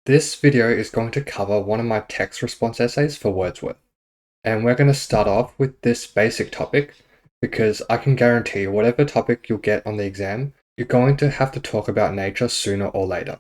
This video is going to cover one of my text response essays for Wordsworth. And we're going to start off with this basic topic because I can guarantee whatever topic you'll get on the exam, you're going to have to talk about nature sooner or later.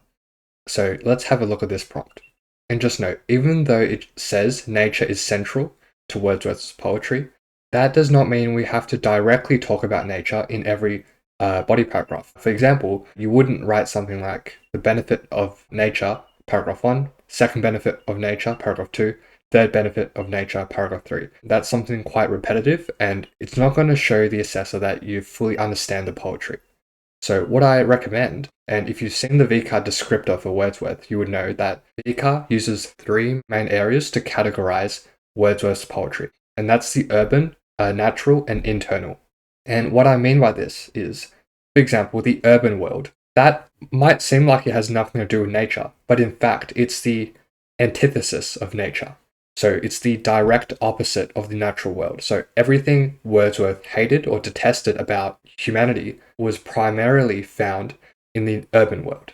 So let's have a look at this prompt. And just note, even though it says nature is central to Wordsworth's poetry, that does not mean we have to directly talk about nature in every body paragraph. For example, you wouldn't write something like the benefit of nature, paragraph 1, second benefit of nature, paragraph 2, third benefit of nature, paragraph 3. That's something quite repetitive, and it's not going to show the assessor that you fully understand the poetry. So what I recommend, and if you've seen the VCAR descriptor for Wordsworth, you would know that VCAR uses three main areas to categorize Wordsworth's poetry, and that's the urban, natural, and internal. And what I mean by this is, for example, the urban world. That might seem like it has nothing to do with nature, but in fact, it's the antithesis of nature. So it's the direct opposite of the natural world. So everything Wordsworth hated or detested about humanity was primarily found in the urban world.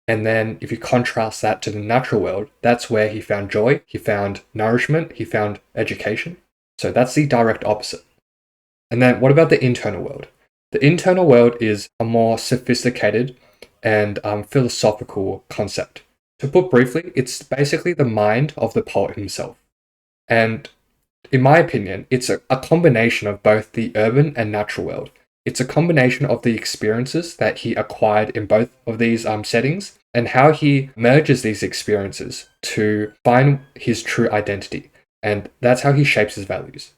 And then if you contrast that to the natural world, that's where he found joy, he found nourishment, he found education. So that's the direct opposite. And then what about the internal world? The internal world is a more sophisticated and philosophical concept. To put briefly, it's basically the mind of the poet himself. And in my opinion, it's a combination of both the urban and natural world. It's a combination of the experiences that he acquired in both of these settings and how he merges these experiences to find his true identity. And that's how he shapes his values.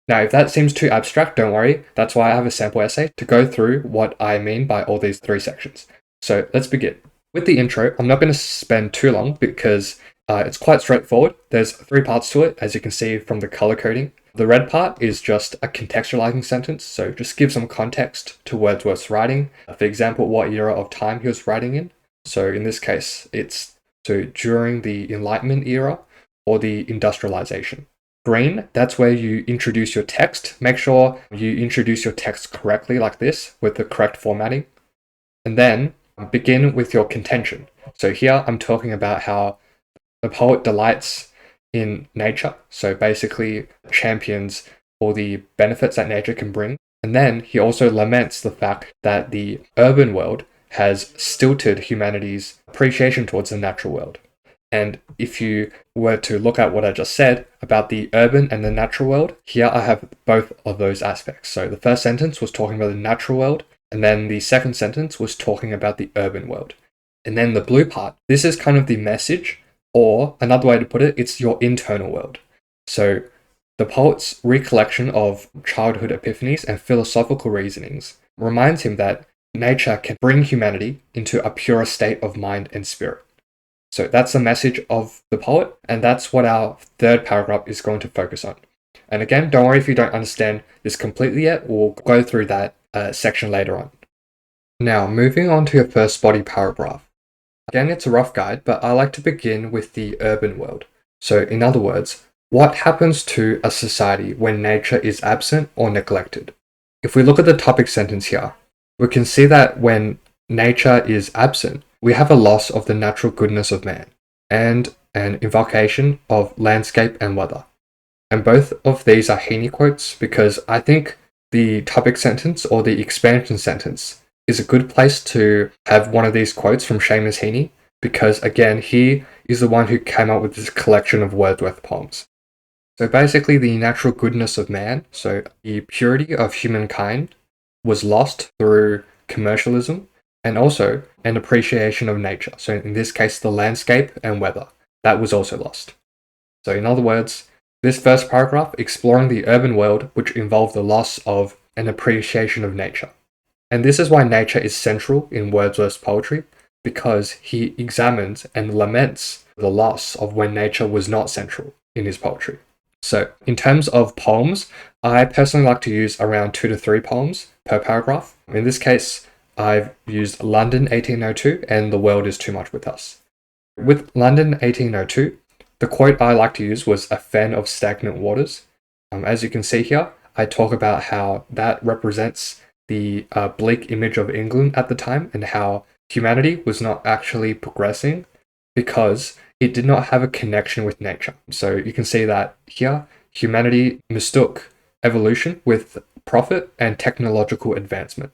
Now, if that seems too abstract, don't worry. That's why I have a sample essay to go through what I mean by all these three sections. So let's begin. With the intro, I'm not going to spend too long because it's quite straightforward. There's three parts to it, as you can see from the color coding. The red part is just a contextualizing sentence, so just give some context to Wordsworth's writing. For example, what era of time he was writing in. So in this case, it's during the Enlightenment era or the industrialization. Green, that's where you introduce your text. Make sure you introduce your text correctly like this with the correct formatting. And then begin with your contention. So here I'm talking about how the poet delights in nature. So basically champions all the benefits that nature can bring. And then he also laments the fact that the urban world has stilted humanity's appreciation towards the natural world. And if you were to look at what I just said about the urban and the natural world, here I have both of those aspects. So the first sentence was talking about the natural world, and then the second sentence was talking about the urban world. And then the blue part, this is kind of the message, or another way to put it, it's your internal world. So the poet's recollection of childhood epiphanies and philosophical reasonings reminds him that nature can bring humanity into a purer state of mind and spirit. So that's the message of the poet, and that's what our third paragraph is going to focus on. And again, don't worry if you don't understand this completely yet, we'll go through that section later on. Now, moving on to your first body paragraph. Again, it's a rough guide, but I like to begin with the urban world. So in other words, what happens to a society when nature is absent or neglected? If we look at the topic sentence here, we can see that when nature is absent, we have a loss of the natural goodness of man and an invocation of landscape and weather. And both of these are Heaney quotes because I think the topic sentence or the expansion sentence is a good place to have one of these quotes from Seamus Heaney because, again, he is the one who came up with this collection of Wordsworth poems. So basically, the natural goodness of man, so the purity of humankind, was lost through commercialism and also an appreciation of nature. So in this case, the landscape and weather, that was also lost. So in other words, this first paragraph exploring the urban world, which involved the loss of an appreciation of nature. And this is why nature is central in Wordsworth's poetry, because he examines and laments the loss of when nature was not central in his poetry. So in terms of poems, I personally like to use around 2 to 3 poems per paragraph. In this case, I've used London 1802 and The World is Too Much With Us. With London 1802, the quote I like to use was a fan of stagnant waters. As you can see here, I talk about how that represents the bleak image of England at the time and how humanity was not actually progressing because it did not have a connection with nature. So you can see that here, humanity mistook evolution with profit and technological advancement.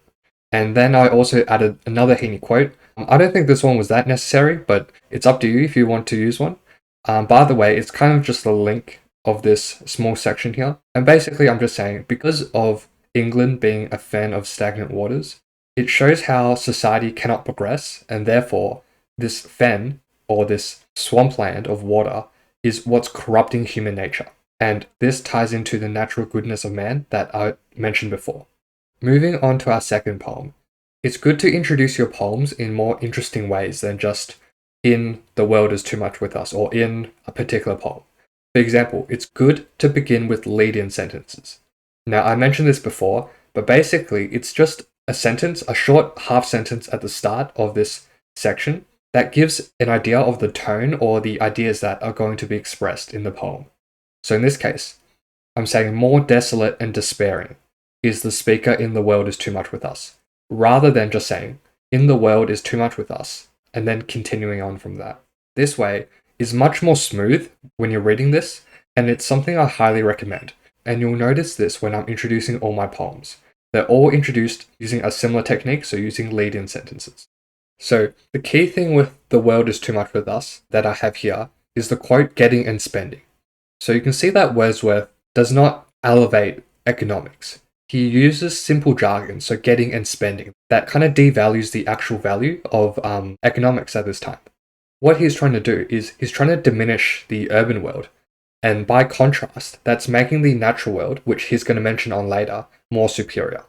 And then I also added another Heaney quote. I don't think this one was that necessary, but it's up to you if you want to use one. By the way, it's kind of just a link of this small section here. And basically, I'm just saying, because of England being a fan of stagnant waters, it shows how society cannot progress, and therefore this fen, or this swampland of water, is what's corrupting human nature. And this ties into the natural goodness of man that I mentioned before. Moving on to our second poem. It's good to introduce your poems in more interesting ways than just in the world is too much with us or in a particular poem. For example, it's good to begin with lead-in sentences. Now, I mentioned this before, but basically it's just a sentence, a short half sentence at the start of this section that gives an idea of the tone or the ideas that are going to be expressed in the poem. So in this case, I'm saying more desolate and despairing is the speaker in the world is too much with us, rather than just saying, in the world is too much with us, and then continuing on from that. This way is much more smooth when you're reading this, and it's something I highly recommend. And you'll notice this when I'm introducing all my poems. They're all introduced using a similar technique, so using lead-in sentences. So the key thing with the world is too much with us that I have here is the quote getting and spending. So you can see that Wordsworth does not elevate economics. He uses simple jargon, so getting and spending, that kind of devalues the actual value of economics at this time. What he's trying to do is he's trying to diminish the urban world. And by contrast, that's making the natural world, which he's going to mention on later, more superior.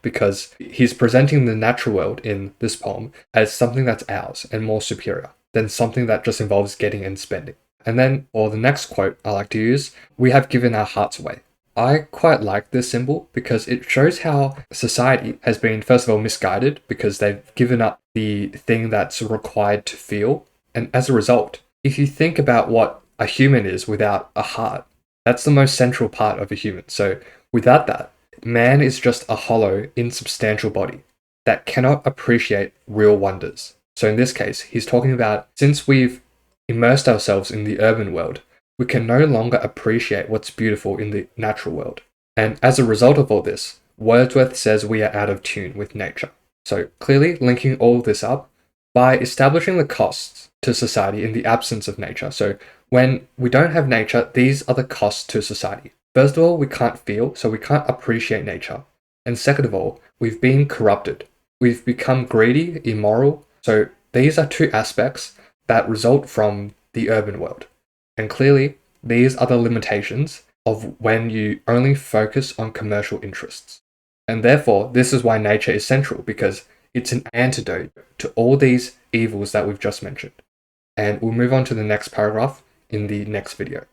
Because he's presenting the natural world in this poem as something that's ours and more superior than something that just involves getting and spending. And then, or the next quote I like to use, we have given our hearts away. I quite like this symbol because it shows how society has been, first of all, misguided because they've given up the thing that's required to feel. And as a result, if you think about what a human is without a heart, that's the most central part of a human. So without that, man is just a hollow, insubstantial body that cannot appreciate real wonders. So in this case, he's talking about since we've immersed ourselves in the urban world, we can no longer appreciate what's beautiful in the natural world. And as a result of all this, Wordsworth says we are out of tune with nature. So clearly linking all this up by establishing the costs to society in the absence of nature. So when we don't have nature, these are the costs to society. First of all, we can't feel, so we can't appreciate nature. And second of all, we've been corrupted. We've become greedy, immoral. So these are two aspects that result from the urban world. And clearly, these are the limitations of when you only focus on commercial interests. And therefore, this is why nature is central, because it's an antidote to all these evils that we've just mentioned. And we'll move on to the next paragraph in the next video.